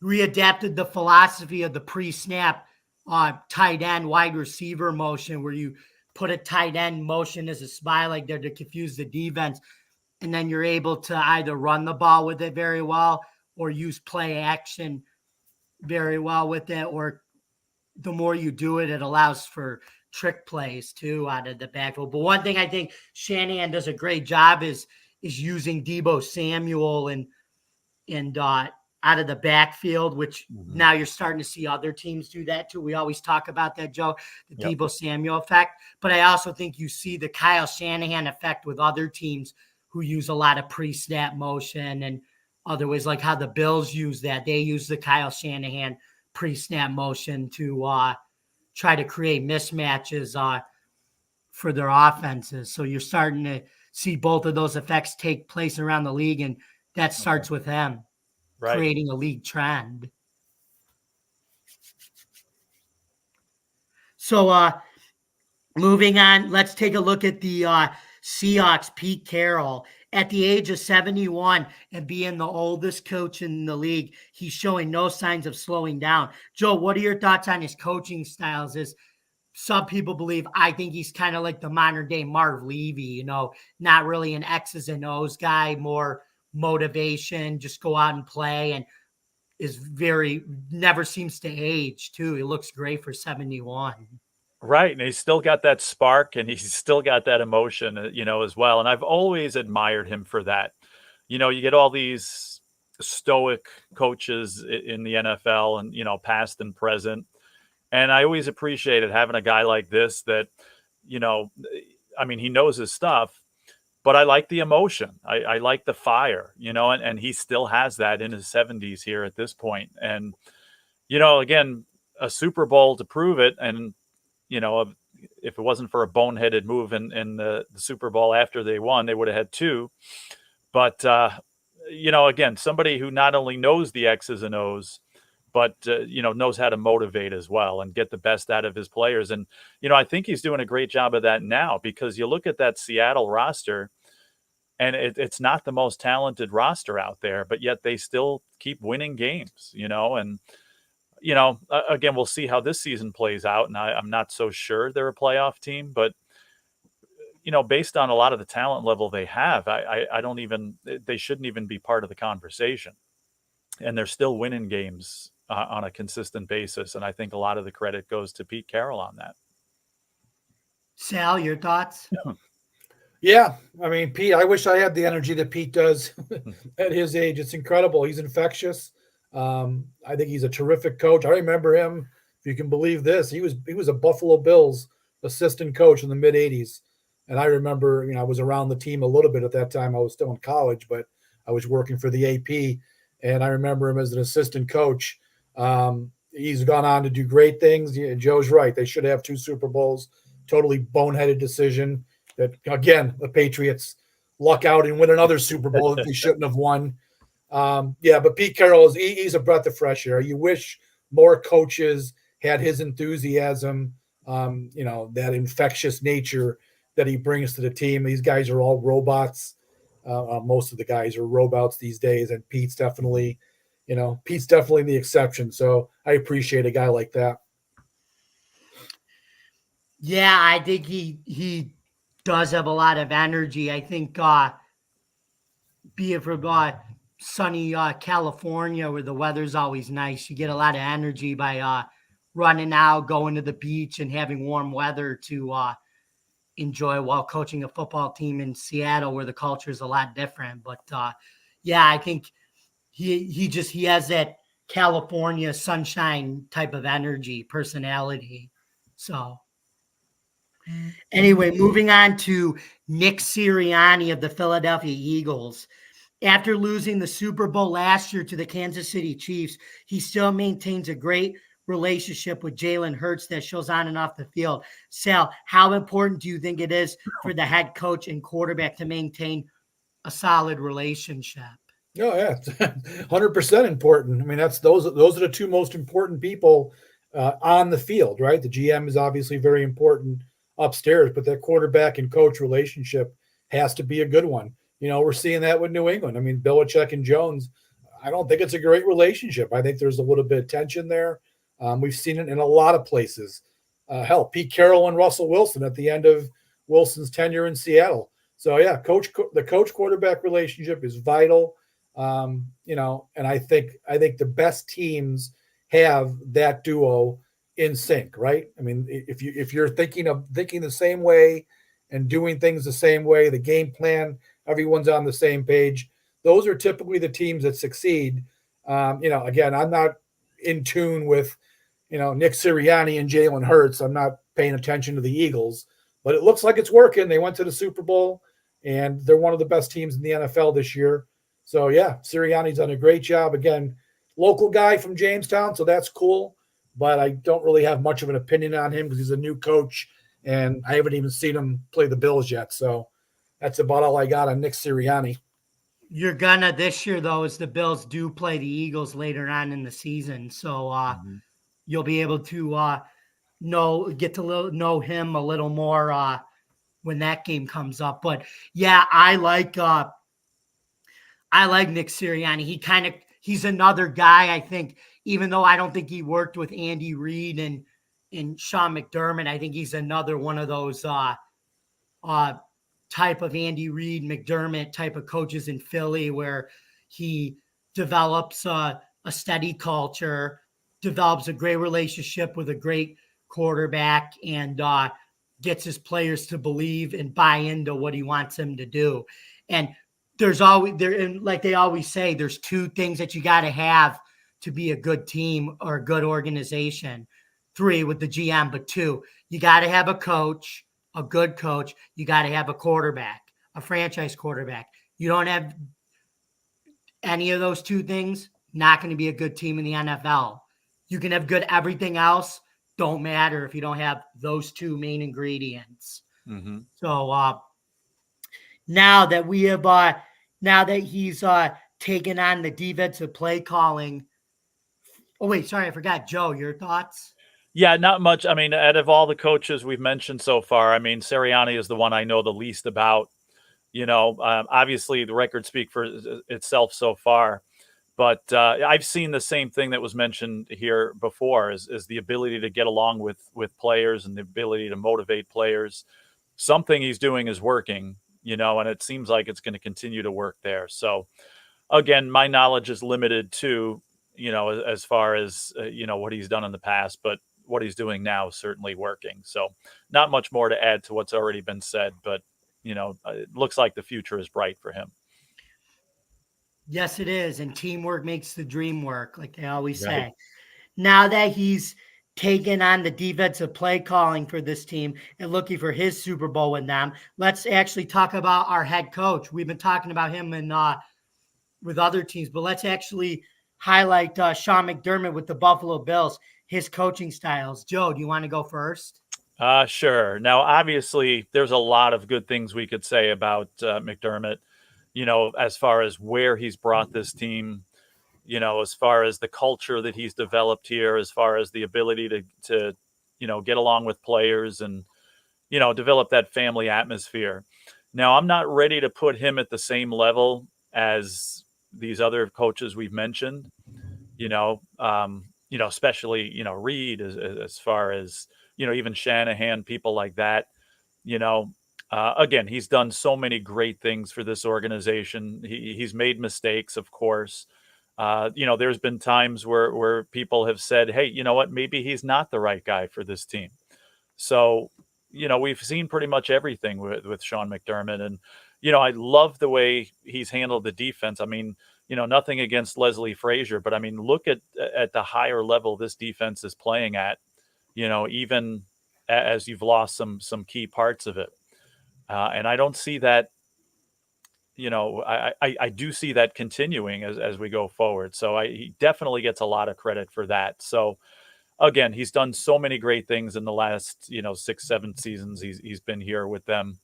readapted the philosophy of the pre-snap tight end wide receiver motion, where you put a tight end motion as a spy like there to confuse the defense. and then you're able to either run the ball with it very well or use play action very well with it, or the more you do it, it allows for trick plays too out of the backfield. But one thing I think Shanahan does a great job is using Deebo Samuel and out of the backfield, which now you're starting to see other teams do that too. We always talk about that, Joe, the Deebo Samuel effect. But I also think you see the Kyle Shanahan effect with other teams who use a lot of pre-snap motion and other ways, like how the Bills use that. They use the Kyle Shanahan pre-snap motion to try to create mismatches for their offenses. So you're starting to see both of those effects take place around the league, and that starts with him creating a league trend. So moving on, let's take a look at the Seahawks. Pete Carroll, at the age of 71 and being the oldest coach in the league, he's showing no signs of slowing down. Joe, what are your thoughts on his coaching styles? Is some people believe, I think he's kind of like the modern day Marv Levy, not really an X's and O's guy, more motivation, just go out and play, and is never seems to age too. He looks great for 71. Right. And he's still got that spark, and he's still got that emotion, as well. And I've always admired him for that. You get all these stoic coaches in the NFL and, past and present. And I always appreciated having a guy like this that, he knows his stuff, but I like the emotion. I like the fire, and he still has that in his 70s here at this point. And, again, a Super Bowl to prove it. And, if it wasn't for a boneheaded move in the Super Bowl after they won, they would have had two. But, again, somebody who not only knows the X's and O's, but, knows how to motivate as well and get the best out of his players. And, I think he's doing a great job of that now, because you look at that Seattle roster, and it's not the most talented roster out there, but yet they still keep winning games, and, again, we'll see how this season plays out. And I'm not so sure they're a playoff team, but, based on a lot of the talent level they have, they shouldn't even be part of the conversation. And they're still winning games on a consistent basis. And I think a lot of the credit goes to Pete Carroll on that. Sal, your thoughts? Yeah. Pete, I wish I had the energy that Pete does at his age. It's incredible. He's infectious. I think he's a terrific coach. I remember him, if you can believe this, he was a Buffalo Bills assistant coach in the mid 80s. And I remember, I was around the team a little bit at that time. I was still in college, but I was working for the AP, and I remember him as an assistant coach. He's gone on to do great things. Joe's right. They should have 2 Super Bowls. Totally boneheaded decision that, again, the Patriots luck out and win another Super Bowl that they shouldn't have won. But Pete Carroll he's a breath of fresh air. You wish more coaches had his enthusiasm, that infectious nature that he brings to the team. These guys are all robots. Most of the guys are robots these days, and Pete's definitely the exception. So I appreciate a guy like that. Yeah, I think he does have a lot of energy. I think be it from sunny California, where the weather's always nice, you get a lot of energy by running out, going to the beach, and having warm weather to enjoy while coaching a football team in Seattle, where the culture is a lot different. But I think he has that California sunshine type of energy, personality. So anyway, moving on to Nick Sirianni of the Philadelphia Eagles. After losing the Super Bowl last year to the Kansas City Chiefs, he still maintains a great relationship with Jalen Hurts that shows on and off the field. Sal, how important do you think it is for the head coach and quarterback to maintain a solid relationship? Oh, yeah, 100% important. Those are the 2 most important people on the field, right? The GM is obviously very important upstairs, but that quarterback and coach relationship has to be a good one. We're seeing that with New England. Belichick and Jones, I don't think it's a great relationship. I think there's a little bit of tension there. We've seen it in a lot of places. Pete Carroll and Russell Wilson at the end of Wilson's tenure in Seattle. So yeah, the coach quarterback relationship is vital. And I think the best teams have that duo in sync, right? I mean, if you're thinking the same way and doing things the same way, the game plan, everyone's on the same page. Those are typically the teams that succeed. Again, I'm not in tune with, Nick Sirianni and Jalen Hurts. I'm not paying attention to the Eagles, but it looks like it's working. They went to the Super Bowl, and they're one of the best teams in the NFL this year. So yeah, Sirianni's done a great job. Again, local guy from Jamestown, so that's cool. But I don't really have much of an opinion on him because he's a new coach, and I haven't even seen him play the Bills yet. So that's about all I got on Nick Sirianni. You're gonna this year though, as the Bills do play the Eagles later on in the season, so you'll be able to get to know him a little more when that game comes up. But yeah, I like Nick Sirianni. He's another guy, I think, even though I don't think he worked with Andy Reid and Sean McDermott, I think he's another one of those type of Andy Reid, McDermott type of coaches in Philly, where he develops a steady culture, develops a great relationship with a great quarterback, and gets his players to believe and buy into what he wants them to do. And like they always say, there's two things that you got to have to be a good team or a good organization. 3 with the GM, but 2, you got to have a coach, a good coach. You got to have a quarterback, a franchise quarterback. You don't have any of those 2 things, not going to be a good team in the NFL. You can have good everything else, don't matter if you don't have those 2 main ingredients. Mm-hmm. So now that he's taken on the defensive play calling. Oh wait, sorry, I forgot. Joe, your thoughts? Yeah, not much. I mean, out of all the coaches we've mentioned so far, I mean, Sirianni is the one I know the least about. Obviously the records speak for itself so far, but I've seen the same thing that was mentioned here before is the ability to get along with players and the ability to motivate players. Something he's doing is working, and it seems like it's going to continue to work there. So again, my knowledge is limited to, as far as, what he's done in the past, but what he's doing now is certainly working. So not much more to add to what's already been said, but it looks like the future is bright for him. Yes, it is. And teamwork makes the dream work, like they always Right. say. Now that he's taken on the defensive play calling for this team and looking for his Super Bowl with them, let's actually talk about our head coach. We've been talking about him with other teams, but let's actually highlight Sean McDermott with the Buffalo Bills, his coaching styles. Joe, do you want to go first? Sure. Now, obviously, there's a lot of good things we could say about McDermott, as far as where he's brought this team, as far as the culture that he's developed here, as far as the ability to get along with players and, develop that family atmosphere. Now, I'm not ready to put him at the same level as these other coaches we've mentioned, especially, Reid as far as, even Shanahan, people like that, again, he's done so many great things for this organization. He's made mistakes, of course. There's been times where people have said, hey, you know what, maybe he's not the right guy for this team. So, we've seen pretty much everything with Sean McDermott. And, I love the way he's handled the defense. I mean, nothing against Leslie Frazier, but I mean, look at the higher level this defense is playing at, even as you've lost some key parts of it. And I don't see that, I do see that continuing as we go forward. So he definitely gets a lot of credit for that. So again, he's done so many great things in the last, 6-7 seasons. He's been here with them.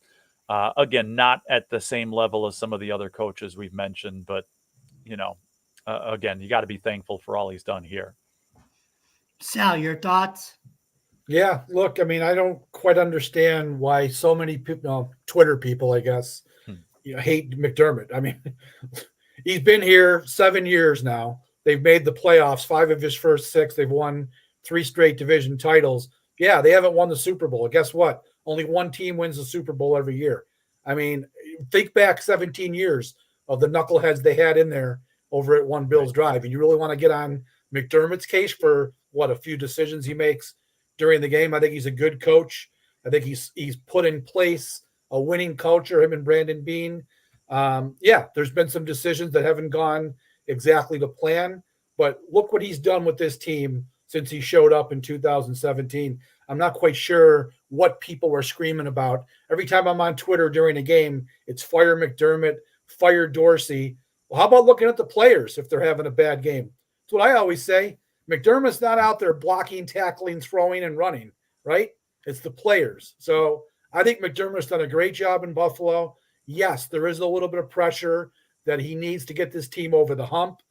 Again, not at the same level as some of the other coaches we've mentioned, but again, you got to be thankful for all he's done here. Sal, your thoughts? Yeah, look, I mean, I don't quite understand why so many people, Twitter people, I guess, hate McDermott. I mean, he's been here 7 years now. They've made the playoffs, 5 of his first 6. They've won 3 straight division titles. Yeah, they haven't won the Super Bowl. Guess what? Only one team wins the Super Bowl every year. I mean, think back 17 years of the knuckleheads they had in there over at One Bills Drive, and you really want to get on McDermott's case for a few decisions he makes during the game. I think he's a good coach. I think he's put in place a winning culture, him and Brandon Beane. There's been some decisions that haven't gone exactly to plan, but look what he's done with this team since he showed up in 2017. I'm not quite sure what people were screaming about. Every time I'm on Twitter during a game, it's fire McDermott, fire Dorsey. Well, how about looking at the players if they're having a bad game? That's what I always say. McDermott's not out there blocking, tackling, throwing, and running, right? It's the players. So I think McDermott's done a great job in Buffalo. Yes, there is a little bit of pressure that he needs to get this team over the hump.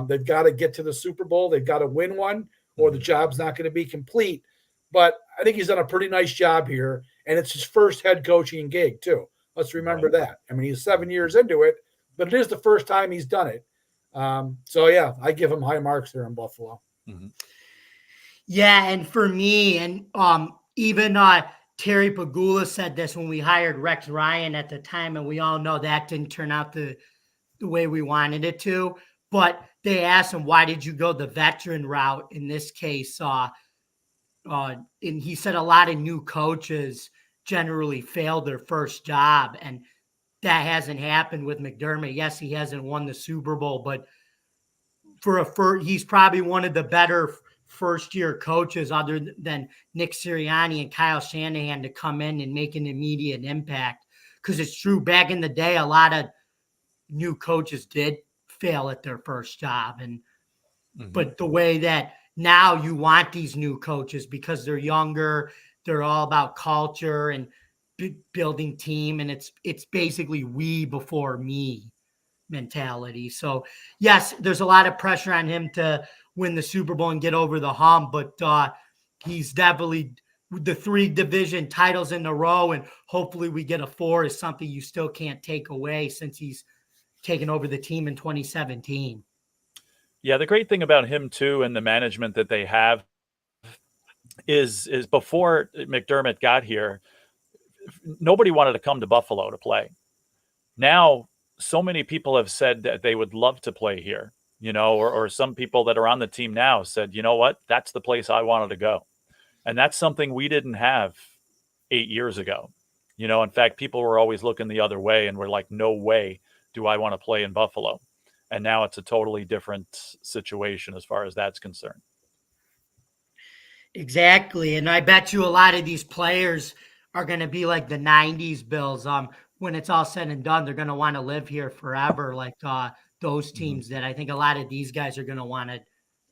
They've got to get to the Super Bowl. They've got to win one, or the job's not going to be complete. But I think he's done a pretty nice job here, and it's his first head coaching gig too. Let's remember that. I mean, he's 7 years into it, but it is the first time he's done it. I give him high marks there in Buffalo. Mm-hmm. Yeah, and for me, and even Terry Pagula said this when we hired Rex Ryan at the time, and we all know that didn't turn out the way we wanted it to. But they asked him, why did you go the veteran route in this case? And he said a lot of new coaches generally fail their first job, and that hasn't happened with McDermott. Yes, he hasn't won the Super Bowl, but he's probably one of the better first-year coaches other than Nick Sirianni and Kyle Shanahan to come in and make an immediate impact. Because it's true, back in the day, a lot of new coaches did fail at their first job. But the way that now you want these new coaches because they're younger, they're all about culture and building team, and it's basically we before me mentality. So yes, there's a lot of pressure on him to win the Super Bowl and get over the hump, but he's definitely the 3 division titles in a row, and hopefully we get a 4 is something you still can't take away since he's taken over the team in 2017. Yeah, the great thing about him too, and the management that they have, is before McDermott got here, nobody wanted to come to Buffalo to play. Now, so many people have said that they would love to play here, or some people that are on the team now said, you know what, that's the place I wanted to go. And that's something we didn't have 8 years ago. In fact, people were always looking the other way and were like, no way do I want to play in Buffalo. And now it's a totally different situation as far as that's concerned. Exactly. And I bet you a lot of these players are going to be like the 90s Bills. When it's all said and done, they're going to want to live here forever. Like those teams that I think a lot of these guys are going to want to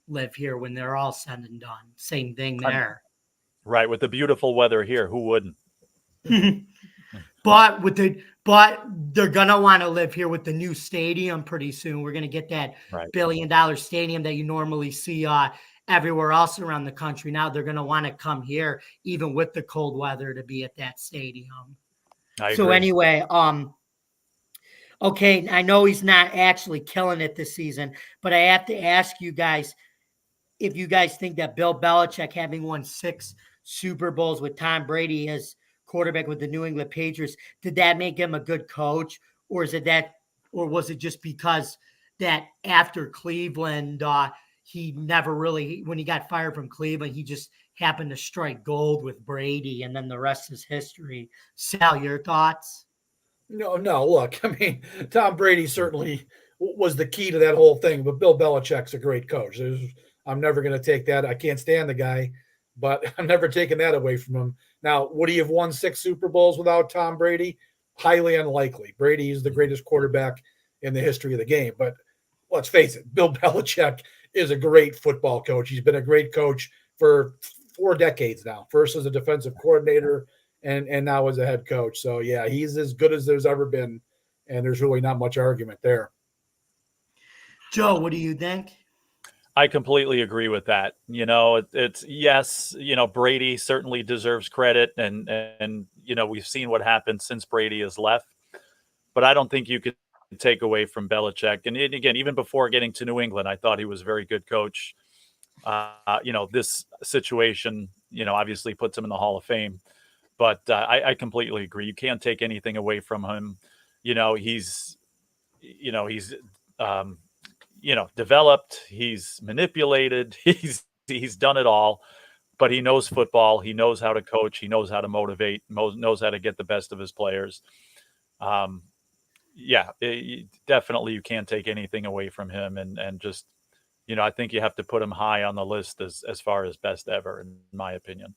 live here when they're all said and done. Same thing there. Right. With the beautiful weather here, who wouldn't? But they're going to want to live here with the new stadium pretty soon. We're going to get that $1 billion stadium that you normally see everywhere else around the country. Now they're going to want to come here, even with the cold weather, to be at that stadium. So anyway, okay, I know he's not actually killing it this season, but I have to ask you guys if you guys think that Bill Belichick, having won 6 Super Bowls with Tom Brady as quarterback with the New England Patriots, did that make him a good coach, or was it just because that after Cleveland, he never really, when he got fired from Cleveland, he just happened to strike gold with Brady, and then the rest is history. Sal, your thoughts? No. Look, I mean, Tom Brady certainly was the key to that whole thing, but Bill Belichick's a great coach. I'm never going to take that. I can't stand the guy, but I'm never taking that away from him. Now, would he have won 6 Super Bowls without Tom Brady? Highly unlikely. Brady is the greatest quarterback in the history of the game, but let's face it, Bill Belichick is a great football coach. He's been a great coach for 4 decades now, first as a defensive coordinator and now as a head coach. So, yeah, he's as good as there's ever been, and there's really not much argument there. Joe, what do you think? I completely agree with that. It's yes, Brady certainly deserves credit, and we've seen what happened since Brady has left, but I don't think you could take away from Belichick. And again, even before getting to New England, I thought he was a very good coach. This situation, obviously puts him in the Hall of Fame, but I completely agree. You can't take anything away from him. he's developed, he's manipulated, he's done it all, but he knows football. He knows how to coach. He knows how to motivate, knows how to get the best of his players. Definitely you can't take anything away from him. And just, I think you have to put him high on the list as far as best ever, in my opinion.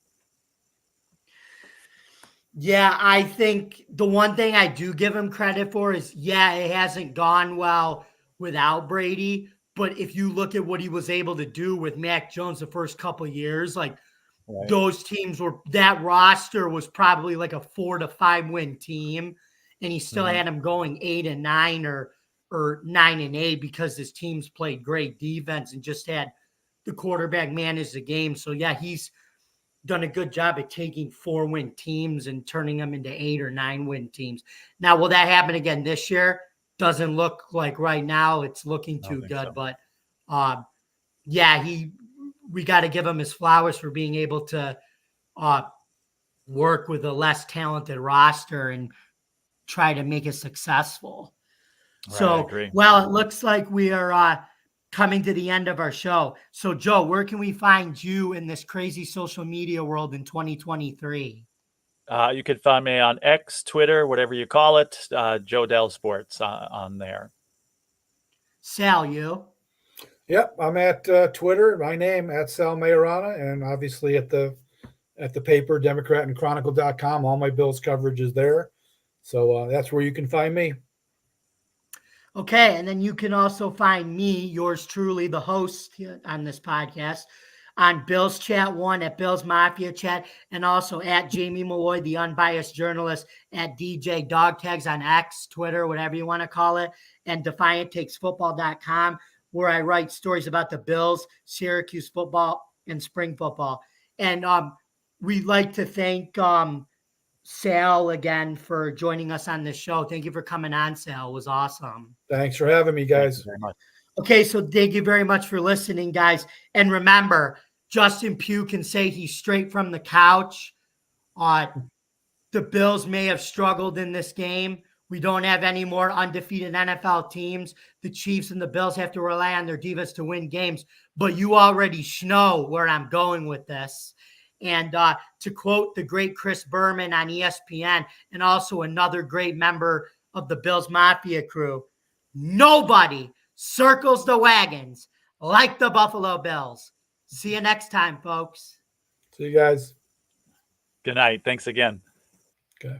Yeah, I think the one thing I do give him credit for is, it hasn't gone well without Brady. But if you look at what he was able to do with Mac Jones the first couple of years, like those teams that roster was probably like a 4 to 5 win team. And he still had them going 8-9 or 9-8 because his teams played great defense and just had the quarterback manage the game. So he's done a good job at taking 4-win teams and turning them into 8 or 9 win teams. Now, will that happen again this year? Doesn't look like right now. It's looking too good, but we got to give him his flowers for being able to work with a less talented roster and try to make it successful. Right, So, I agree. well, it looks like we are coming to the end of our show. So, Joe, where can we find you in this crazy social media world in 2023? You can find me on X, Twitter, whatever you call it, Joe Dell Sports on there. Sal, you? Yep, I'm at Twitter. My name at Sal Majorana, and obviously at the paper, DemocratandChronicle.com. All my Bills coverage is there, so that's where you can find me. Okay, and then you can also find me, yours truly, the host on this podcast, on Bills Chat 1 at Bills Mafia Chat, and also at Jamie Malloy, the unbiased journalist, at DJ Dog Tags on X, Twitter, whatever you want to call it, and DefiantTakesFootball.com, where I write stories about the Bills, Syracuse football, and spring football. And we'd like to thank Sal again for joining us on this show. Thank you for coming on, Sal. It was awesome. Thanks for having me, guys. Thank you very much. Okay, so thank you very much for listening, guys. And remember, Justin Pugh can say he's straight from the couch. The Bills may have struggled in this game. We don't have any more undefeated NFL teams. The Chiefs and the Bills have to rely on their defense to win games. But you already know where I'm going with this. And to quote the great Chris Berman on ESPN, and also another great member of the Bills Mafia crew, nobody circles the wagons like the Buffalo Bills. See you next time, folks. See you guys. Good night. Thanks again. Okay.